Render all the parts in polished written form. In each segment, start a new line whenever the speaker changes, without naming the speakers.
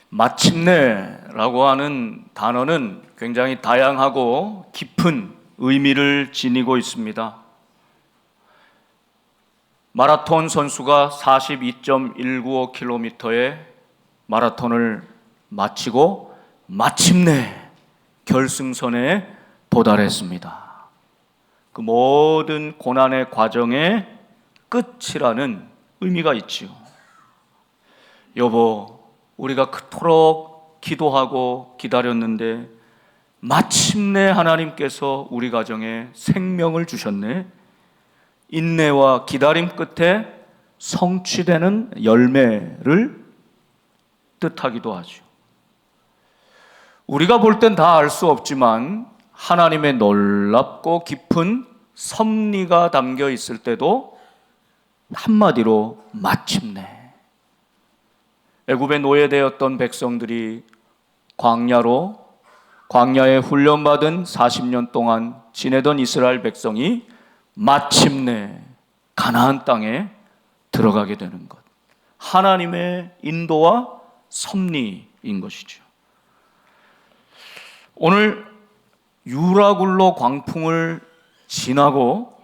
마침내라고 하는 단어는 굉장히 다양하고 깊은 의미를 지니고 있습니다. 마라톤 선수가 42.195km의 마라톤을 마치고 마침내 결승선에 도달했습니다. 그 모든 고난의 과정의 끝이라는 의미가 있지요. 여보, 우리가 그토록 기도하고 기다렸는데 마침내 하나님께서 우리 가정에 생명을 주셨네. 인내와 기다림 끝에 성취되는 열매를 뜻하기도 하죠. 우리가 볼 땐 다 알 수 없지만 하나님의 놀랍고 깊은 섭리가 담겨 있을 때도 한마디로 마침내. 애굽에 노예되었던 백성들이 광야에 훈련받은 40년 동안 지내던 이스라엘 백성이 마침내 가나안 땅에 들어가게 되는 것. 하나님의 인도와 섭리인 것이죠. 오늘 유라굴로 광풍을 지나고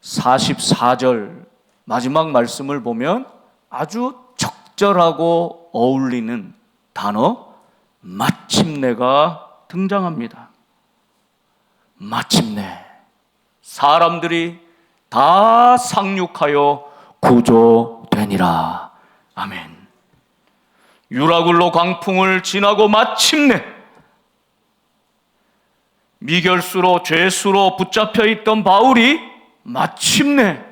44절 마지막 말씀을 보면 아주 적절하고 어울리는 단어 마침내가 등장합니다. 마침내 사람들이 다 상륙하여 구조되니라. 아멘. 유라굴로 광풍을 지나고 마침내 미결수로 죄수로 붙잡혀 있던 바울이 마침내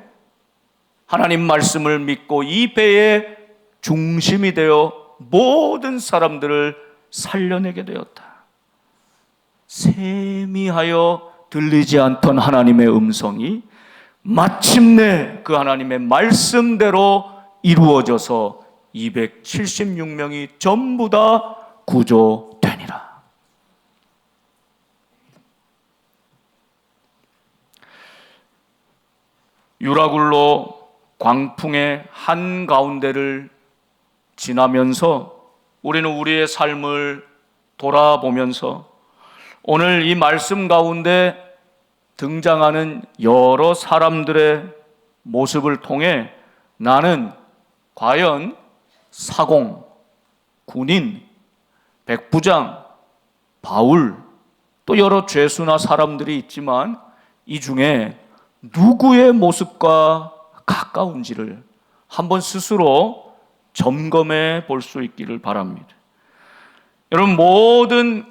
하나님 말씀을 믿고 이 배의 중심이 되어 모든 사람들을 살려내게 되었다. 세미하여 들리지 않던 하나님의 음성이 마침내 그 하나님의 말씀대로 이루어져서 276명이 전부 다 구조되니라. 유라굴로 광풍의 한가운데를 지나면서 우리는 우리의 삶을 돌아보면서 오늘 이 말씀 가운데 등장하는 여러 사람들의 모습을 통해 나는 과연 사공, 군인, 백부장, 바울, 또 여러 죄수나 사람들이 있지만 이 중에 누구의 모습과 가까운지를 한번 스스로 점검해 볼 수 있기를 바랍니다. 여러분, 모든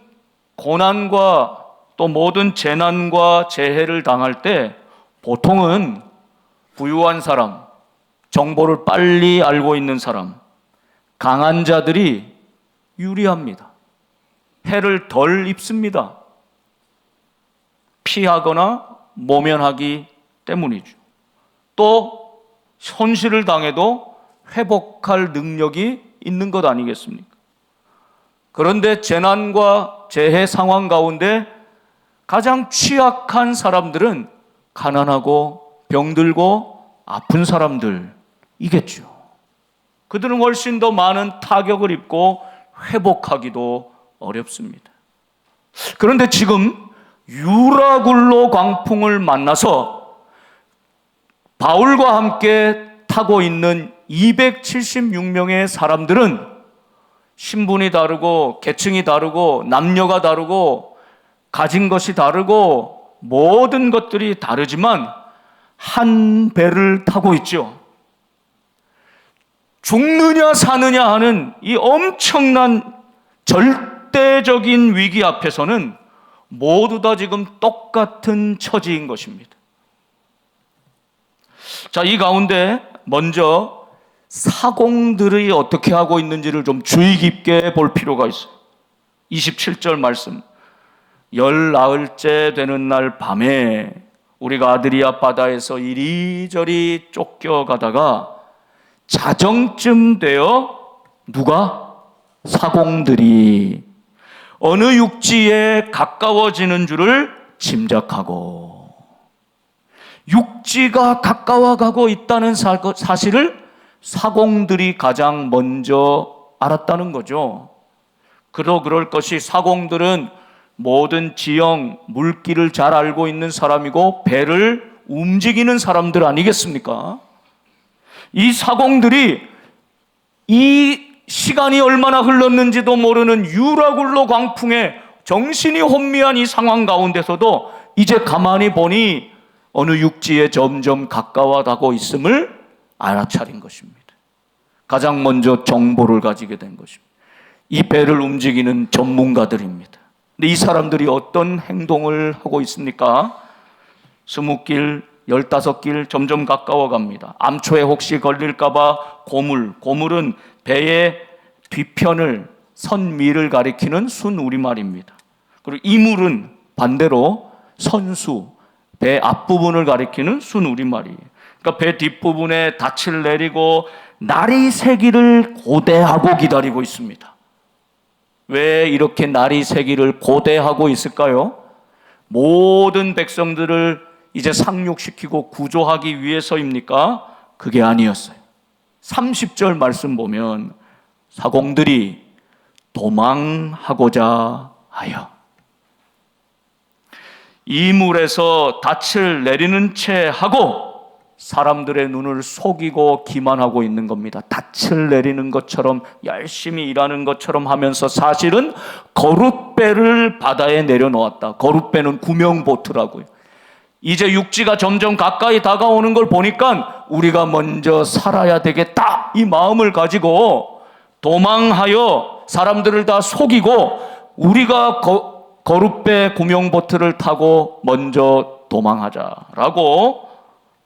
고난과 또 모든 재난과 재해를 당할 때 보통은 부유한 사람, 정보를 빨리 알고 있는 사람, 강한 자들이 유리합니다. 해를 덜 입습니다. 피하거나 모면하기 때문이죠. 또 손실을 당해도 회복할 능력이 있는 것 아니겠습니까? 그런데 재난과 재해 상황 가운데 가장 취약한 사람들은 가난하고 병들고 아픈 사람들이겠죠. 그들은 훨씬 더 많은 타격을 입고 회복하기도 어렵습니다. 그런데 지금 유라굴로 광풍을 만나서 바울과 함께 타고 있는 276명의 사람들은 신분이 다르고 계층이 다르고 남녀가 다르고 가진 것이 다르고 모든 것들이 다르지만 한 배를 타고 있죠. 죽느냐 사느냐 하는 이 엄청난 절대적인 위기 앞에서는 모두 다 지금 똑같은 처지인 것입니다. 자, 이 가운데 먼저 사공들이 어떻게 하고 있는지를 좀 주의 깊게 볼 필요가 있어요. 27절 말씀. 열나흘째 되는 날 밤에 우리가 아드리아 바다에서 이리저리 쫓겨가다가 자정쯤 되어 누가? 사공들이 어느 육지에 가까워지는 줄을 짐작하고 육지가 가까워가고 있다는 사실을 사공들이 가장 먼저 알았다는 거죠. 그럴 것이 사공들은 모든 지형, 물길을 잘 알고 있는 사람이고 배를 움직이는 사람들 아니겠습니까? 이 사공들이 이 시간이 얼마나 흘렀는지도 모르는 유라굴로 광풍에 정신이 혼미한 이 상황 가운데서도 이제 가만히 보니 어느 육지에 점점 가까워가고 있음을 알아차린 것입니다. 가장 먼저 정보를 가지게 된 것입니다. 이 배를 움직이는 전문가들입니다. 근데 이 사람들이 어떤 행동을 하고 있습니까? 20길, 15길 점점 가까워 갑니다. 암초에 혹시 걸릴까봐 고물은 배의 뒤편을 선미를 가리키는 순우리말입니다. 그리고 이물은 반대로 선수, 배 앞부분을 가리키는 순우리말이에요. 그러니까 배 뒷부분에 닻을 내리고 날이 새기를 고대하고 기다리고 있습니다. 왜 이렇게 날이 새기를 고대하고 있을까요? 모든 백성들을 이제 상륙시키고 구조하기 위해서입니까? 그게 아니었어요. 30절 말씀 보면 사공들이 도망하고자 하여 이물에서 닻을 내리는 채 하고 사람들의 눈을 속이고 기만하고 있는 겁니다. 닻을 내리는 것처럼 열심히 일하는 것처럼 하면서 사실은 거룻배를 바다에 내려놓았다. 거룻배는 구명보트라고요. 이제 육지가 점점 가까이 다가오는 걸 보니까 우리가 먼저 살아야 되겠다, 이 마음을 가지고 도망하여 사람들을 다 속이고 우리가 거룻배 구명보트를 타고 먼저 도망하자라고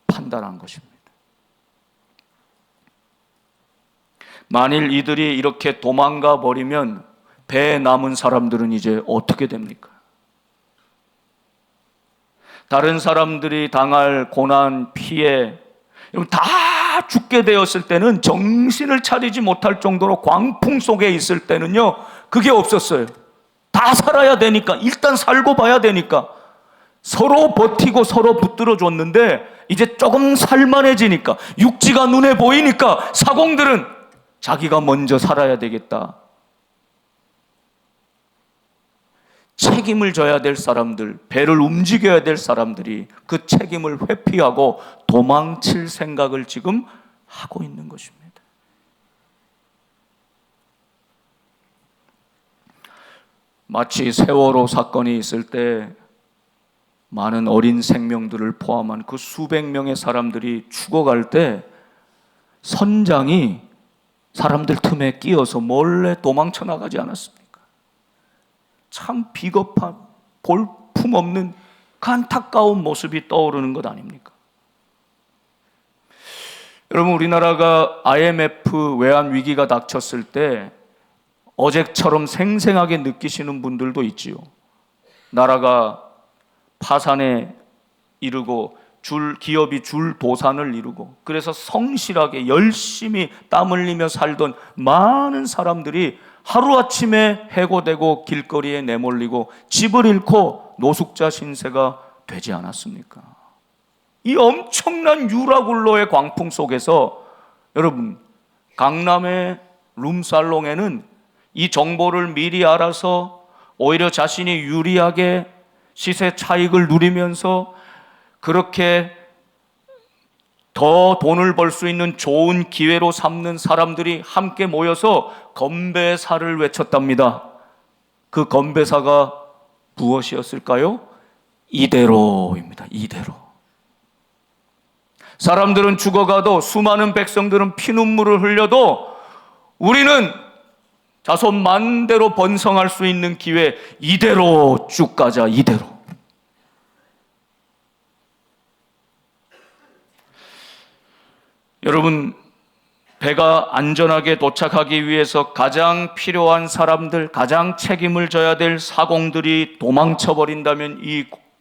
판단한 것입니다. 만일 이들이 이렇게 도망가 버리면 배에 남은 사람들은 이제 어떻게 됩니까? 다른 사람들이 당할 고난, 피해 다 죽게 되었을 때는 정신을 차리지 못할 정도로 광풍 속에 있을 때는요, 그게 없었어요. 다 살아야 되니까, 일단 살고 봐야 되니까 서로 버티고 서로 붙들어 줬는데 이제 조금 살만해지니까, 육지가 눈에 보이니까 사공들은 자기가 먼저 살아야 되겠다. 책임을 져야 될 사람들, 배를 움직여야 될 사람들이 그 책임을 회피하고 도망칠 생각을 지금 하고 있는 것입니다. 마치 세월호 사건이 있을 때 많은 어린 생명들을 포함한 그 수백 명의 사람들이 죽어갈 때 선장이 사람들 틈에 끼어서 몰래 도망쳐 나가지 않았습니까? 참 비겁한, 볼품없는 그 안타까운 모습이 떠오르는 것 아닙니까? 여러분, 우리나라가 IMF 외환 위기가 닥쳤을 때 어제처럼 생생하게 느끼시는 분들도 있지요. 나라가 파산에 이르고 기업이 줄도산을 이루고, 그래서 성실하게 열심히 땀 흘리며 살던 많은 사람들이 하루아침에 해고되고 길거리에 내몰리고 집을 잃고 노숙자 신세가 되지 않았습니까? 이 엄청난 유라굴로의 광풍 속에서 여러분, 강남의 룸살롱에는 이 정보를 미리 알아서 오히려 자신이 유리하게 시세 차익을 누리면서 그렇게 더 돈을 벌 수 있는 좋은 기회로 삼는 사람들이 함께 모여서 건배사를 외쳤답니다. 그 건배사가 무엇이었을까요? 이대로입니다. 이대로. 사람들은 죽어가도, 수많은 백성들은 피눈물을 흘려도 우리는 자손 만대로 번성할 수 있는 기회, 이대로 쭉 가자, 이대로. 여러분, 배가 안전하게 도착하기 위해서 가장 필요한 사람들, 가장 책임을 져야 될 사공들이 도망쳐버린다면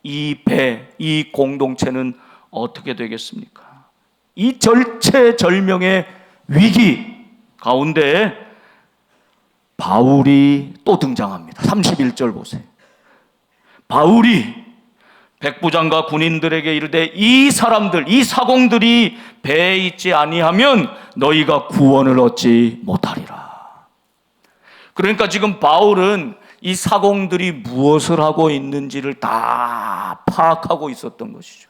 이 배, 이 공동체는 어떻게 되겠습니까? 이 절체절명의 위기 가운데 바울이 또 등장합니다. 31절 보세요. 바울이 백부장과 군인들에게 이르되 이 사람들, 이 사공들이 배에 있지 아니하면 너희가 구원을 얻지 못하리라. 그러니까 지금 바울은 이 사공들이 무엇을 하고 있는지를 다 파악하고 있었던 것이죠.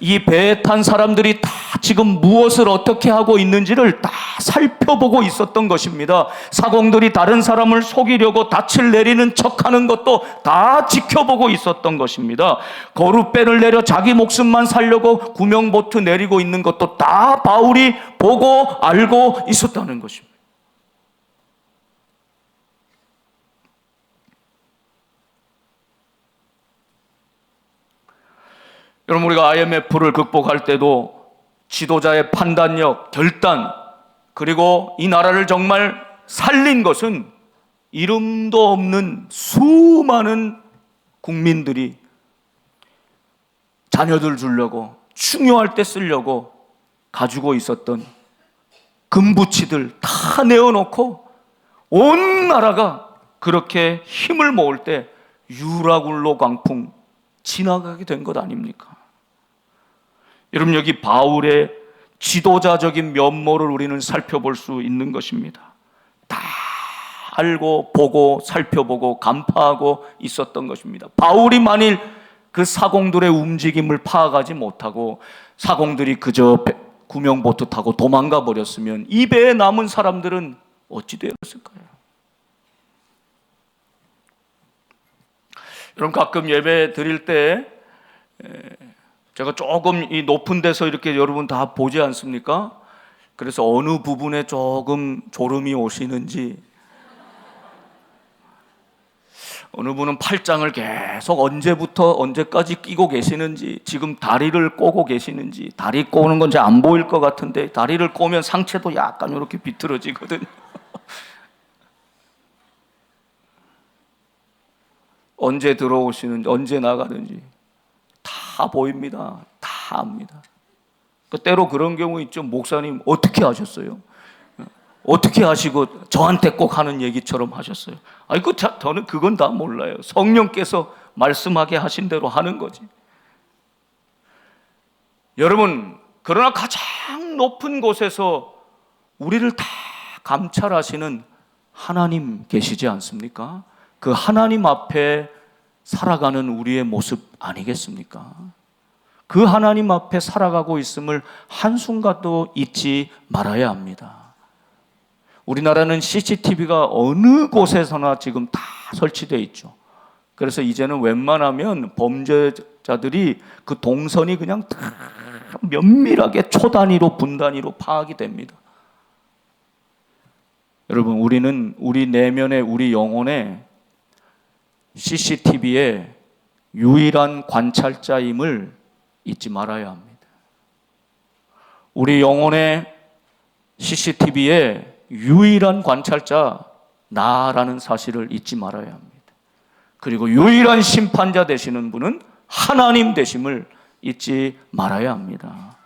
이 배에 탄 사람들이 다 지금 무엇을 어떻게 하고 있는지를 다 살펴보고 있었던 것입니다. 사공들이 다른 사람을 속이려고 닻을 내리는 척하는 것도 다 지켜보고 있었던 것입니다. 거룻배를 내려 자기 목숨만 살려고 구명보트 내리고 있는 것도 다 바울이 보고 알고 있었다는 것입니다. 여러분, 우리가 IMF를 극복할 때도 지도자의 판단력, 결단, 그리고 이 나라를 정말 살린 것은 이름도 없는 수많은 국민들이 자녀들 주려고, 중요할 때 쓰려고 가지고 있었던 금부치들 다 내어놓고 온 나라가 그렇게 힘을 모을 때 유라굴로 광풍 지나가게 된 것 아닙니까? 여러분, 여기 바울의 지도자적인 면모를 우리는 살펴볼 수 있는 것입니다. 다 알고 보고 살펴보고 간파하고 있었던 것입니다. 바울이 만일 그 사공들의 움직임을 파악하지 못하고 사공들이 그저 구명보트 타고 도망가 버렸으면 이 배에 남은 사람들은 어찌 되었을까요? 여러분, 가끔 예배 드릴 때 제가 조금 이 높은 데서 이렇게 여러분 다 보지 않습니까? 그래서 어느 부분에 조금 졸음이 오시는지, 어느 분은 팔짱을 계속 언제부터 언제까지 끼고 계시는지, 지금 다리를 꼬고 계시는지, 다리 꼬는 건 잘 안 보일 것 같은데 다리를 꼬면 상체도 약간 이렇게 비틀어지거든요. 언제 들어오시는지, 언제 나가는지 다 보입니다. 다 압니다. 때로 그런 경우 있죠. 목사님 어떻게 하셨어요? 어떻게 하시고 저한테 꼭 하는 얘기처럼 하셨어요? 아니, 저는 그건 다 몰라요. 성령께서 말씀하게 하신 대로 하는 거지. 여러분, 그러나 가장 높은 곳에서 우리를 다 감찰하시는 하나님 계시지 않습니까? 그 하나님 앞에 살아가는 우리의 모습 아니겠습니까? 그 하나님 앞에 살아가고 있음을 한순간도 잊지 말아야 합니다. 우리나라는 CCTV가 어느 곳에서나 지금 다 설치되어 있죠. 그래서 이제는 웬만하면 범죄자들이 그 동선이 그냥 다 면밀하게 초 단위로 분 단위로 파악이 됩니다. 여러분, 우리는 우리 내면에, 우리 영혼에 CCTV의 유일한 관찰자임을 잊지 말아야 합니다. 우리 영혼의 CCTV의 유일한 관찰자 나라는 사실을 잊지 말아야 합니다. 그리고 유일한 심판자 되시는 분은 하나님 되심을 잊지 말아야 합니다.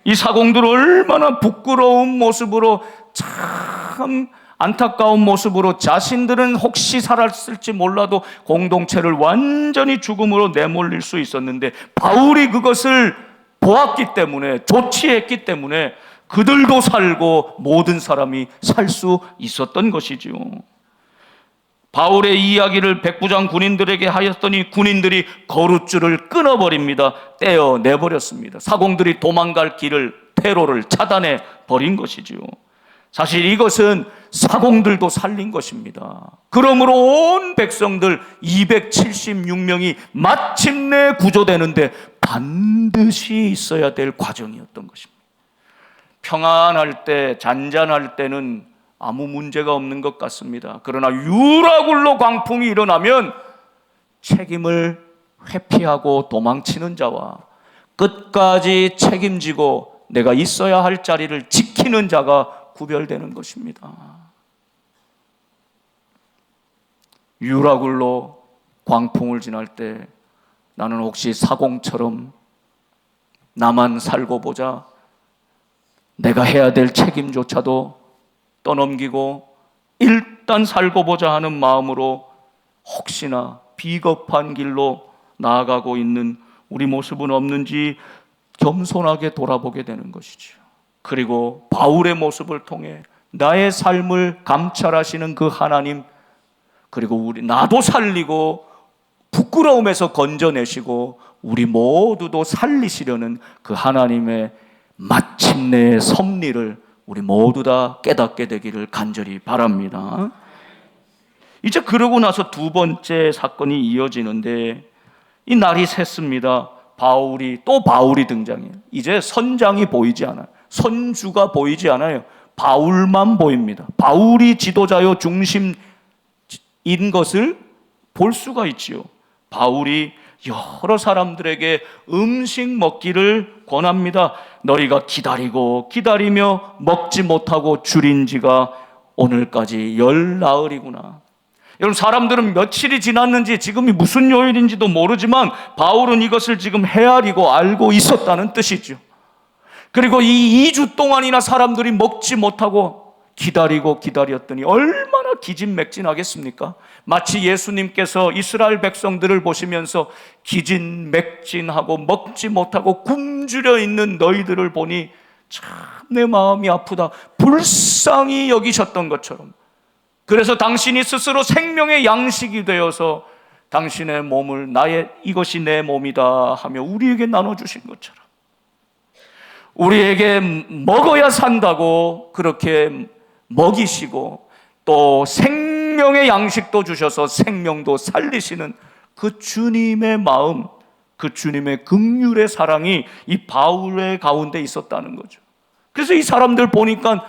이 사공들 얼마나 부끄러운 모습으로, 참 안타까운 모습으로 자신들은 혹시 살았을지 몰라도 공동체를 완전히 죽음으로 내몰릴 수 있었는데 바울이 그것을 보았기 때문에, 조치했기 때문에 그들도 살고 모든 사람이 살 수 있었던 것이지요. 바울의 이야기를 백부장 군인들에게 하였더니 군인들이 거룻줄을 끊어버립니다. 떼어내버렸습니다. 사공들이 도망갈 길을, 퇴로를 차단해 버린 것이지요. 사실 이것은 사공들도 살린 것입니다. 그러므로 온 백성들 276명이 마침내 구조되는데 반드시 있어야 될 과정이었던 것입니다. 평안할 때, 잔잔할 때는 아무 문제가 없는 것 같습니다. 그러나 유라굴로 광풍이 일어나면 책임을 회피하고 도망치는 자와 끝까지 책임지고 내가 있어야 할 자리를 지키는 자가 구별되는 것입니다. 유라굴로 광풍을 지날 때 나는 혹시 사공처럼 나만 살고 보자, 내가 해야 될 책임조차도 떠넘기고 일단 살고 보자 하는 마음으로 혹시나 비겁한 길로 나아가고 있는 우리 모습은 없는지 겸손하게 돌아보게 되는 것이죠. 그리고 바울의 모습을 통해 나의 삶을 감찰하시는 그 하나님, 그리고 나도 살리고 부끄러움에서 건져내시고 우리 모두도 살리시려는 그 하나님의 마침내의 섭리를 우리 모두 다 깨닫게 되기를 간절히 바랍니다. 이제 그러고 나서 두 번째 사건이 이어지는데, 이 날이 샜습니다. 바울이 등장해요. 이제 선장이 보이지 않아요. 선주가 보이지 않아요. 바울만 보입니다. 바울이 지도자요 중심인 것을 볼 수가 있지요. 바울이 여러 사람들에게 음식 먹기를 권합니다. 너희가 기다리며 먹지 못하고 줄인 지가 오늘까지 10나흘이구나. 여러분, 사람들은 며칠이 지났는지 지금이 무슨 요일인지도 모르지만 바울은 이것을 지금 헤아리고 알고 있었다는 뜻이죠. 그리고 이 2주 동안이나 사람들이 먹지 못하고 기다렸더니 얼마나 기진맥진하겠습니까? 마치 예수님께서 이스라엘 백성들을 보시면서 기진맥진하고 먹지 못하고 굶주려 있는 너희들을 보니 참 내 마음이 아프다, 불쌍히 여기셨던 것처럼, 그래서 당신이 스스로 생명의 양식이 되어서 당신의 몸을 이것이 내 몸이다 하며 우리에게 나눠주신 것처럼, 우리에게 먹어야 산다고 그렇게 먹이시고 또 생명의 양식도 주셔서 생명도 살리시는 그 주님의 마음, 그 주님의 긍휼의 사랑이 이 바울의 가운데 있었다는 거죠. 그래서 이 사람들 보니까,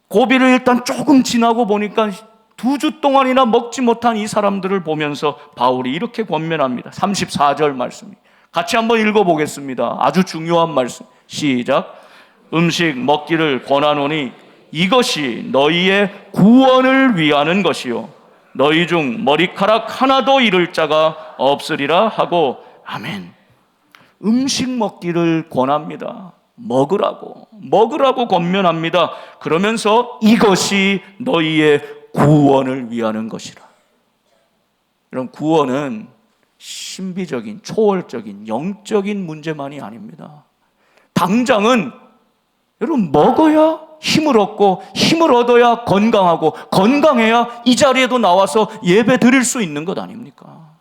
고비를 일단 조금 지나고 보니까 2주 동안이나 먹지 못한 이 사람들을 보면서 바울이 이렇게 권면합니다. 34절 말씀 같이 한번 읽어보겠습니다. 아주 중요한 말씀. 시작. 음식 먹기를 권하노니 이것이 너희의 구원을 위하는 것이요 너희 중 머리카락 하나도 잃을 자가 없으리라 하고. 아멘. 음식 먹기를 권합니다. 먹으라고 권면합니다. 그러면서 이것이 너희의 구원을 위하는 것이라. 이런 구원은 신비적인, 초월적인, 영적인 문제만이 아닙니다. 당장은 여러분, 먹어야 힘을 얻고, 힘을 얻어야 건강하고, 건강해야 이 자리에도 나와서 예배 드릴 수 있는 것 아닙니까?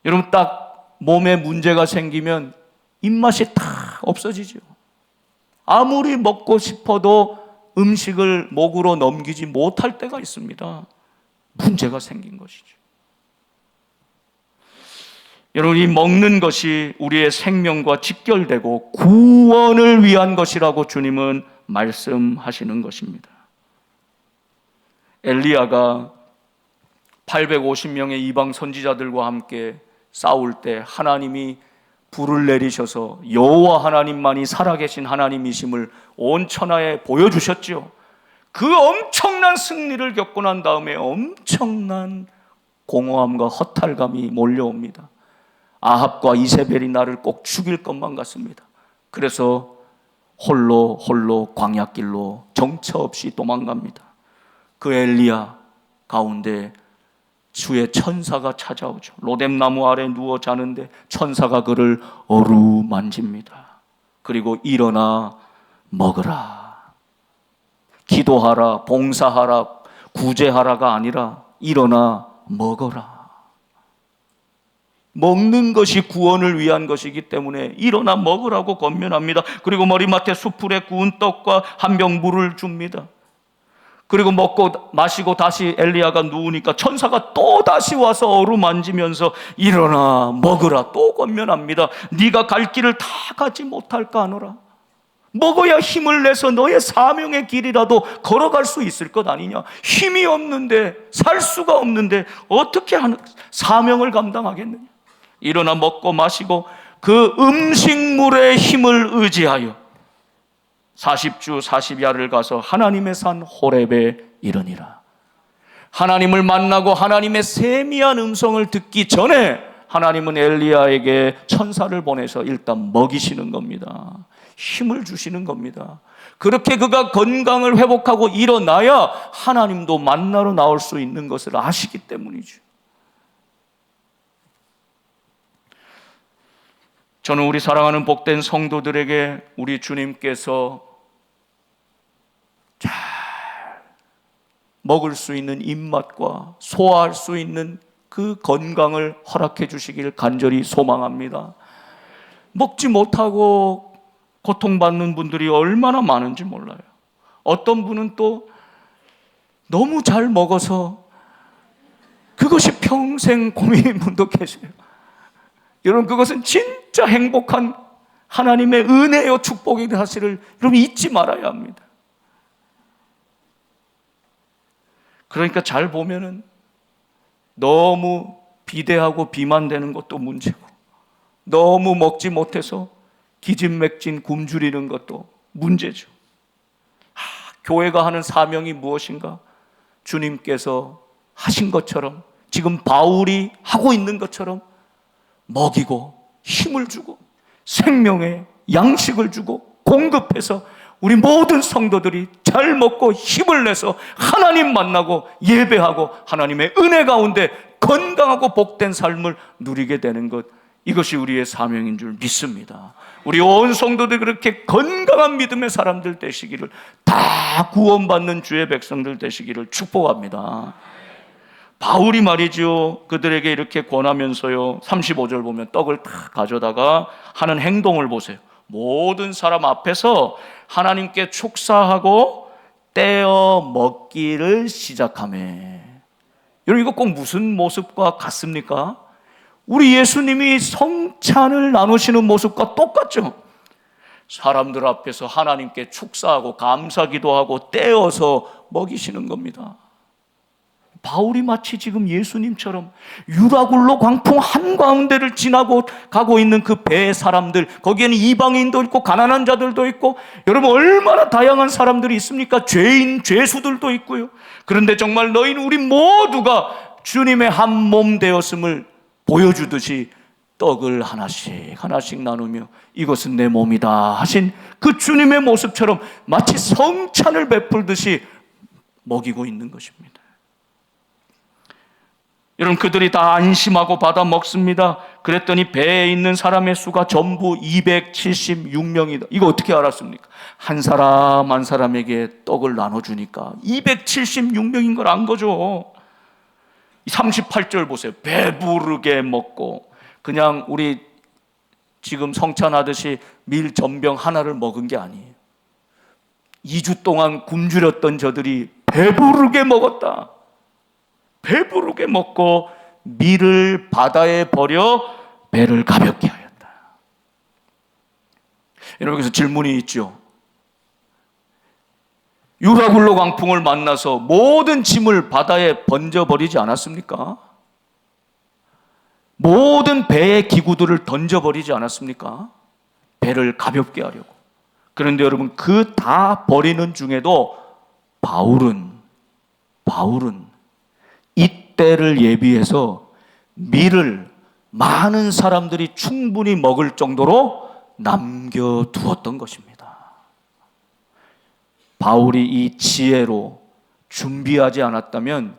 여러분, 딱 몸에 문제가 생기면 입맛이 다 없어지죠. 아무리 먹고 싶어도 음식을 목으로 넘기지 못할 때가 있습니다. 문제가 생긴 것이죠. 여러분, 이 먹는 것이 우리의 생명과 직결되고 구원을 위한 것이라고 주님은 말씀하시는 것입니다. 엘리야가 850명의 이방 선지자들과 함께 싸울 때 하나님이 불을 내리셔서 여호와 하나님만이 살아계신 하나님이심을 온 천하에 보여주셨죠. 그 엄청난 승리를 겪고 난 다음에 엄청난 공허함과 허탈감이 몰려옵니다. 아합과 이세벨이 나를 꼭 죽일 것만 같습니다. 그래서 홀로 광야길로 정처 없이 도망갑니다. 그 엘리야 가운데 주의 천사가 찾아오죠. 로뎀나무 아래 누워 자는데 천사가 그를 어루만집니다. 그리고 일어나 먹으라, 기도하라, 봉사하라, 구제하라가 아니라 일어나 먹어라. 먹는 것이 구원을 위한 것이기 때문에 일어나 먹으라고 권면합니다. 그리고 머리맡에 숯불에 구운 떡과 한 병 물을 줍니다. 그리고 먹고 마시고 다시 엘리야가 누우니까 천사가 또 다시 와서 어루만지면서 일어나 먹으라 또 권면합니다. 네가 갈 길을 다 가지 못할까 하노라. 먹어야 힘을 내서 너의 사명의 길이라도 걸어갈 수 있을 것 아니냐. 힘이 없는데, 살 수가 없는데 어떻게 사명을 감당하겠느냐. 일어나 먹고 마시고 그 음식물의 힘을 의지하여 40주 40야를 가서 하나님의 산 호렙에 이르니라. 하나님을 만나고 하나님의 세미한 음성을 듣기 전에 하나님은 엘리야에게 천사를 보내서 일단 먹이시는 겁니다. 힘을 주시는 겁니다. 그렇게 그가 건강을 회복하고 일어나야 하나님도 만나러 나올 수 있는 것을 아시기 때문이죠. 저는 우리 사랑하는 복된 성도들에게 우리 주님께서 잘 먹을 수 있는 입맛과 소화할 수 있는 그 건강을 허락해 주시길 간절히 소망합니다. 먹지 못하고 고통받는 분들이 얼마나 많은지 몰라요. 어떤 분은 또 너무 잘 먹어서 그것이 평생 고민인 분도 계세요. 여러분, 그것은 진짜 행복한 하나님의 은혜요 축복의 사실을 여러분 잊지 말아야 합니다. 그러니까 잘 보면은 너무 비대하고 비만되는 것도 문제고, 너무 먹지 못해서 기진맥진 굶주리는 것도 문제죠. 교회가 하는 사명이 무엇인가? 주님께서 하신 것처럼, 지금 바울이 하고 있는 것처럼 먹이고 힘을 주고 생명의 양식을 주고 공급해서 우리 모든 성도들이 잘 먹고 힘을 내서 하나님 만나고 예배하고 하나님의 은혜 가운데 건강하고 복된 삶을 누리게 되는 것, 이것이 우리의 사명인 줄 믿습니다. 우리 온 성도들이 그렇게 건강한 믿음의 사람들 되시기를, 다 구원받는 주의 백성들 되시기를 축복합니다. 바울이 말이죠, 그들에게 이렇게 권하면서요, 35절 보면 떡을 탁 가져다가 하는 행동을 보세요. 모든 사람 앞에서 하나님께 축사하고 떼어 먹기를 시작하며. 여러분, 이거 꼭 무슨 모습과 같습니까? 우리 예수님이 성찬을 나누시는 모습과 똑같죠. 사람들 앞에서 하나님께 축사하고 감사기도하고 떼어서 먹이시는 겁니다. 바울이 마치 지금 예수님처럼 유라굴로 광풍 한가운데를 지나고 가고 있는 그 배의 사람들, 거기에는 이방인도 있고 가난한 자들도 있고, 여러분 얼마나 다양한 사람들이 있습니까? 죄인, 죄수들도 있고요. 그런데 정말 너희는 우리 모두가 주님의 한 몸 되었음을 보여주듯이 떡을 하나씩 하나씩 나누며 이것은 내 몸이다 하신 그 주님의 모습처럼 마치 성찬을 베풀듯이 먹이고 있는 것입니다. 여러분, 그들이 다 안심하고 받아 먹습니다. 그랬더니 배에 있는 사람의 수가 전부 276명이다. 이거 어떻게 알았습니까? 한 사람 한 사람에게 떡을 나눠주니까 276명인 걸 안 거죠. 38절 보세요. 배부르게 먹고, 그냥 우리 지금 성찬하듯이 밀 전병 하나를 먹은 게 아니에요. 2주 동안 굶주렸던 저들이 배부르게 먹었다. 배부르게 먹고 밀을 바다에 버려 배를 가볍게 하였다. 여러분, 여기서 질문이 있죠. 유라굴로 광풍을 만나서 모든 짐을 바다에 번져버리지 않았습니까? 모든 배의 기구들을 던져버리지 않았습니까? 배를 가볍게 하려고. 그런데 여러분, 그 다 버리는 중에도 바울은 이때를 예비해서 밀을 많은 사람들이 충분히 먹을 정도로 남겨두었던 것입니다. 바울이 이 지혜로 준비하지 않았다면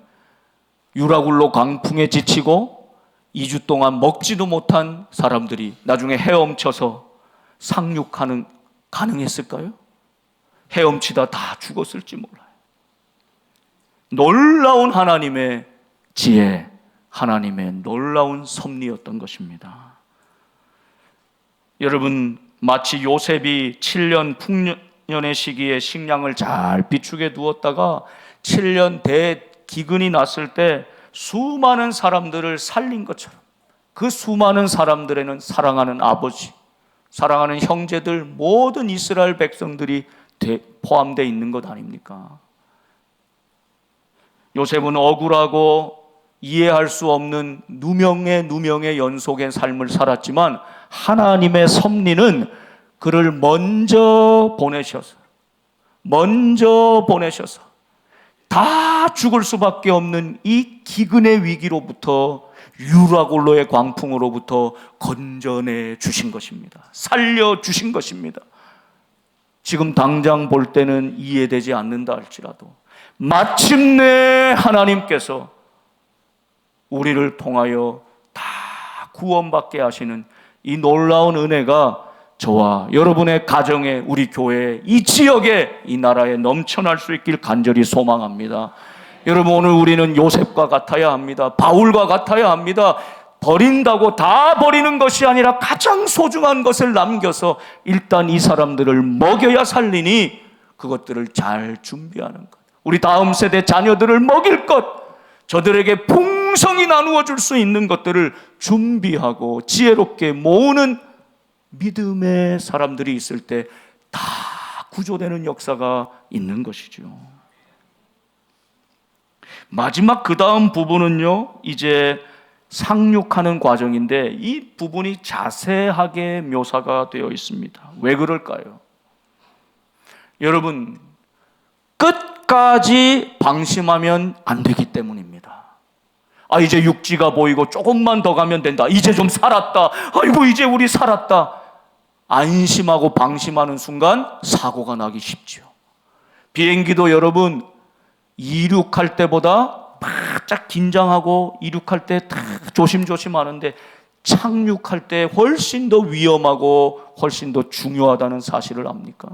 유라굴로 광풍에 지치고 2주 동안 먹지도 못한 사람들이 나중에 헤엄쳐서 상륙하는 가능했을까요? 헤엄치다 다 죽었을지 몰라요. 놀라운 하나님의 지혜, 하나님의 놀라운 섭리였던 것입니다. 여러분, 마치 요셉이 7년 풍년의 시기에 식량을 잘 비축해 두었다가 7년 대기근이 났을 때 수많은 사람들을 살린 것처럼, 그 수많은 사람들에는 사랑하는 아버지, 사랑하는 형제들, 모든 이스라엘 백성들이 포함되어 있는 것 아닙니까? 요셉은 억울하고 이해할 수 없는 누명의 연속의 삶을 살았지만 하나님의 섭리는 그를 먼저 보내셔서 다 죽을 수밖에 없는 이 기근의 위기로부터, 유라굴로의 광풍으로부터 건져내 주신 것입니다. 살려주신 것입니다. 지금 당장 볼 때는 이해되지 않는다 할지라도 마침내 하나님께서 우리를 통하여 다 구원받게 하시는 이 놀라운 은혜가 저와 여러분의 가정에, 우리 교회에, 이 지역에, 이 나라에 넘쳐날 수 있길 간절히 소망합니다. 여러분, 오늘 우리는 요셉과 같아야 합니다. 바울과 같아야 합니다. 버린다고 다 버리는 것이 아니라 가장 소중한 것을 남겨서 일단 이 사람들을 먹여야 살리니 그것들을 잘 준비하는 것, 우리 다음 세대 자녀들을 먹일 것, 저들에게 풍성히 나누어 줄 수 있는 것들을 준비하고 지혜롭게 모으는 믿음의 사람들이 있을 때 다 구조되는 역사가 있는 것이죠. 마지막 그 다음 부분은요, 이제 상륙하는 과정인데 이 부분이 자세하게 묘사가 되어 있습니다. 왜 그럴까요? 여러분, 끝까지 방심하면 안 되기 때문입니다. 이제 육지가 보이고 조금만 더 가면 된다. 이제 좀 살았다. 아이고, 이제 우리 살았다. 안심하고 방심하는 순간 사고가 나기 쉽죠. 비행기도 여러분, 이륙할 때보다 바짝 긴장하고 이륙할 때 다 조심조심 하는데 착륙할 때 훨씬 더 위험하고 훨씬 더 중요하다는 사실을 압니까?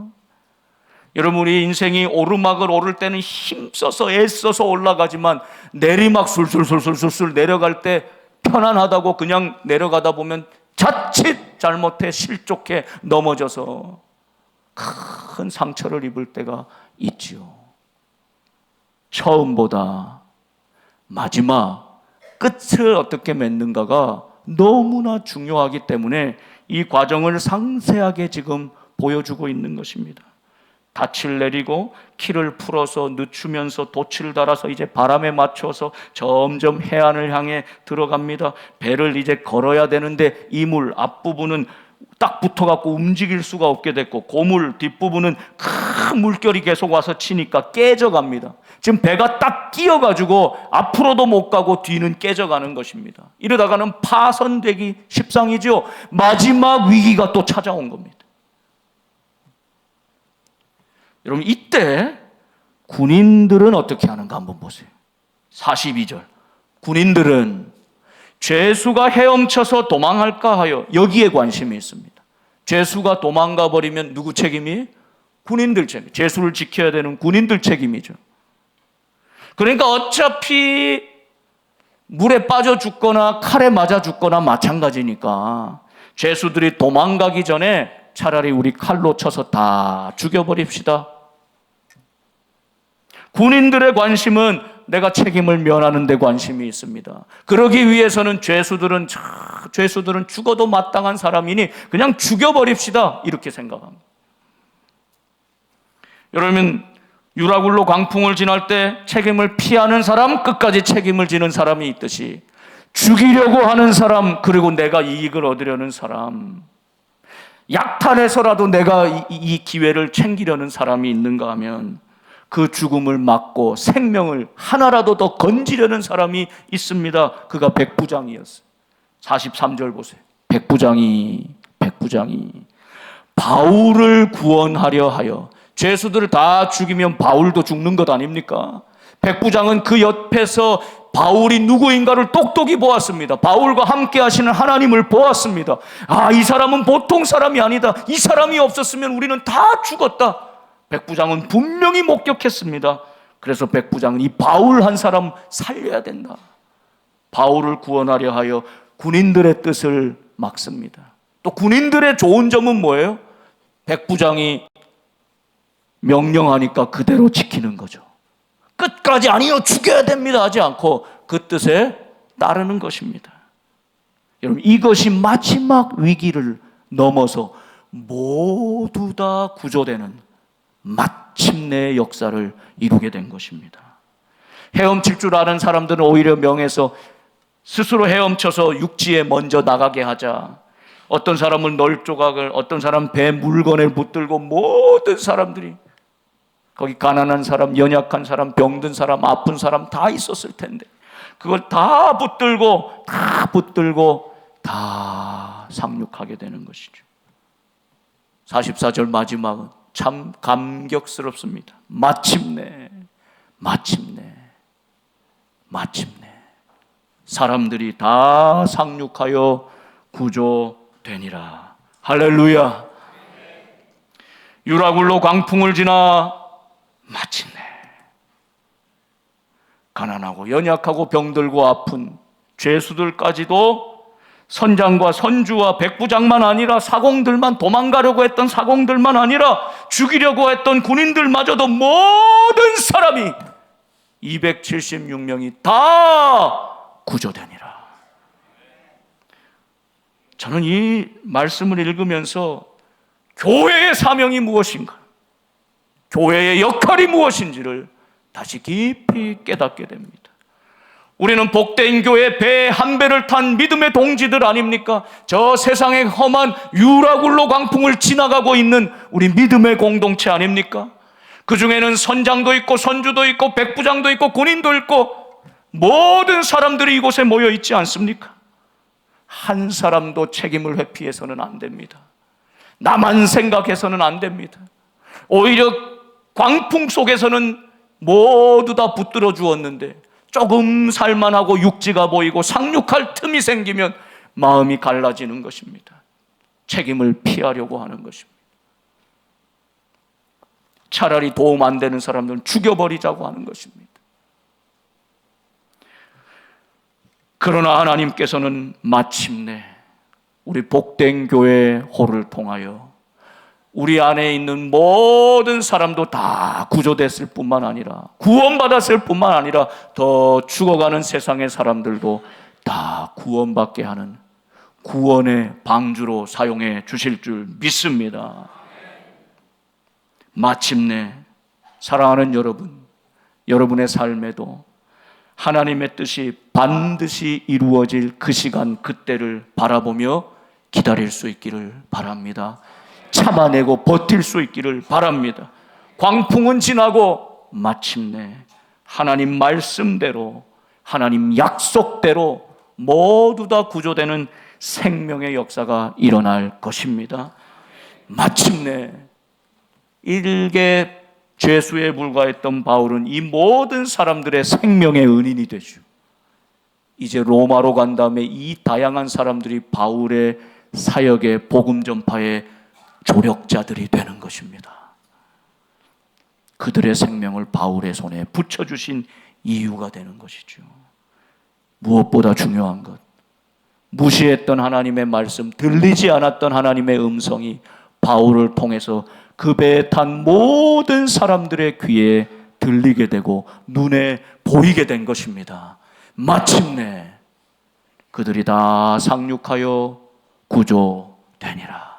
여러분, 우리 인생이 오르막을 오를 때는 힘써서 애써서 올라가지만 내리막 술술술술술 내려갈 때 편안하다고 그냥 내려가다 보면 자칫 잘못해 실족해 넘어져서 큰 상처를 입을 때가 있지요. 처음보다 마지막 끝을 어떻게 맺는가가 너무나 중요하기 때문에 이 과정을 상세하게 지금 보여주고 있는 것입니다. 닻을 내리고 키를 풀어서 늦추면서 돛을 달아서 이제 바람에 맞춰서 점점 해안을 향해 들어갑니다. 배를 이제 걸어야 되는데 이물 앞부분은 딱 붙어갖고 움직일 수가 없게 됐고 고물 뒷부분은 큰 물결이 계속 와서 치니까 깨져갑니다. 지금 배가 딱 끼어가지고 앞으로도 못 가고 뒤는 깨져가는 것입니다. 이러다가는 파선되기 십상이죠. 마지막 위기가 또 찾아온 겁니다. 여러분, 이때 군인들은 어떻게 하는가 한번 보세요. 42절. 군인들은 죄수가 헤엄쳐서 도망할까 하여 여기에 관심이 있습니다. 죄수가 도망가 버리면 누구 책임이? 군인들 책임. 죄수를 지켜야 되는 군인들 책임이죠. 그러니까 어차피 물에 빠져 죽거나 칼에 맞아 죽거나 마찬가지니까 죄수들이 도망가기 전에 차라리 우리 칼로 쳐서 다 죽여버립시다. 군인들의 관심은 내가 책임을 면하는 데 관심이 있습니다. 그러기 위해서는 죄수들은 죽어도 마땅한 사람이니 그냥 죽여버립시다, 이렇게 생각합니다. 여러분, 유라굴로 광풍을 지날 때 책임을 피하는 사람, 끝까지 책임을 지는 사람이 있듯이 죽이려고 하는 사람, 그리고 내가 이익을 얻으려는 사람, 약탈해서라도 내가 이 기회를 챙기려는 사람이 있는가 하면 그 죽음을 막고 생명을 하나라도 더 건지려는 사람이 있습니다. 그가 백부장이었어요. 43절 보세요. 백부장이 바울을 구원하려 하여, 죄수들을 다 죽이면 바울도 죽는 것 아닙니까? 백부장은 그 옆에서 바울이 누구인가를 똑똑히 보았습니다. 바울과 함께 하시는 하나님을 보았습니다. 이 사람은 보통 사람이 아니다. 이 사람이 없었으면 우리는 다 죽었다. 백부장은 분명히 목격했습니다. 그래서 백부장은 이 바울 한 사람 살려야 된다. 바울을 구원하려 하여 군인들의 뜻을 막습니다. 또 군인들의 좋은 점은 뭐예요? 백부장이 명령하니까 그대로 지키는 거죠. 끝까지 아니요, 죽여야 됩니다 하지 않고 그 뜻에 따르는 것입니다. 여러분, 이것이 마지막 위기를 넘어서 모두 다 구조되는 마침내 역사를 이루게 된 것입니다. 헤엄칠 줄 아는 사람들은 오히려 명해서 스스로 헤엄쳐서 육지에 먼저 나가게 하자. 어떤 사람은 널조각을, 어떤 사람은 배 물건을 붙들고 모든 사람들이, 거기 가난한 사람, 연약한 사람, 병든 사람, 아픈 사람 다 있었을 텐데 그걸 다 붙들고 다 상륙하게 되는 것이죠. 44절 마지막은 참 감격스럽습니다. 마침내 사람들이 다 상륙하여 구조되니라. 할렐루야. 유라굴로 광풍을 지나 마침내 가난하고 연약하고 병들고 아픈 죄수들까지도 선장과 선주와 백부장만 아니라 사공들만, 도망가려고 했던 사공들만 아니라 죽이려고 했던 군인들마저도 모든 사람이 276명이 다 구조되니라. 저는 이 말씀을 읽으면서 교회의 사명이 무엇인가, 교회의 역할이 무엇인지를 다시 깊이 깨닫게 됩니다. 우리는 복된 교회 배 한 배를 탄 믿음의 동지들 아닙니까? 저 세상의 험한 유라굴로 광풍을 지나가고 있는 우리 믿음의 공동체 아닙니까? 그 중에는 선장도 있고 선주도 있고 백부장도 있고 군인도 있고 모든 사람들이 이곳에 모여 있지 않습니까? 한 사람도 책임을 회피해서는 안 됩니다. 나만 생각해서는 안 됩니다. 오히려 광풍 속에서는 모두 다 붙들어 주었는데 조금 살만하고 육지가 보이고 상륙할 틈이 생기면 마음이 갈라지는 것입니다. 책임을 피하려고 하는 것입니다. 차라리 도움 안 되는 사람들은 죽여버리자고 하는 것입니다. 그러나 하나님께서는 마침내 우리 복된 교회 홀을 통하여 우리 안에 있는 모든 사람도 다 구조됐을 뿐만 아니라 구원받았을 뿐만 아니라 더 죽어가는 세상의 사람들도 다 구원받게 하는 구원의 방주로 사용해 주실 줄 믿습니다. 마침내 사랑하는 여러분, 여러분의 삶에도 하나님의 뜻이 반드시 이루어질 그 시간 그때를 바라보며 기다릴 수 있기를 바랍니다. 참아내고 버틸 수 있기를 바랍니다. 광풍은 지나고 마침내 하나님 말씀대로, 하나님 약속대로 모두 다 구조되는 생명의 역사가 일어날 것입니다. 마침내 일개 죄수에 불과했던 바울은 이 모든 사람들의 생명의 은인이 되죠. 이제 로마로 간 다음에 이 다양한 사람들이 바울의 사역의 복음 전파의 조력자들이 되는 것입니다. 그들의 생명을 바울의 손에 붙여주신 이유가 되는 것이죠. 무엇보다 중요한 것, 무시했던 하나님의 말씀, 들리지 않았던 하나님의 음성이 바울을 통해서 그 배에 탄 모든 사람들의 귀에 들리게 되고 눈에 보이게 된 것입니다. 마침내 그들이 다 상륙하여 구조되니라.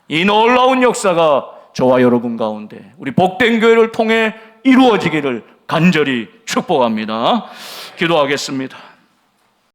이 놀라운 역사가 저와 여러분 가운데 우리 복된 교회를 통해 이루어지기를 간절히 축복합니다. 기도하겠습니다.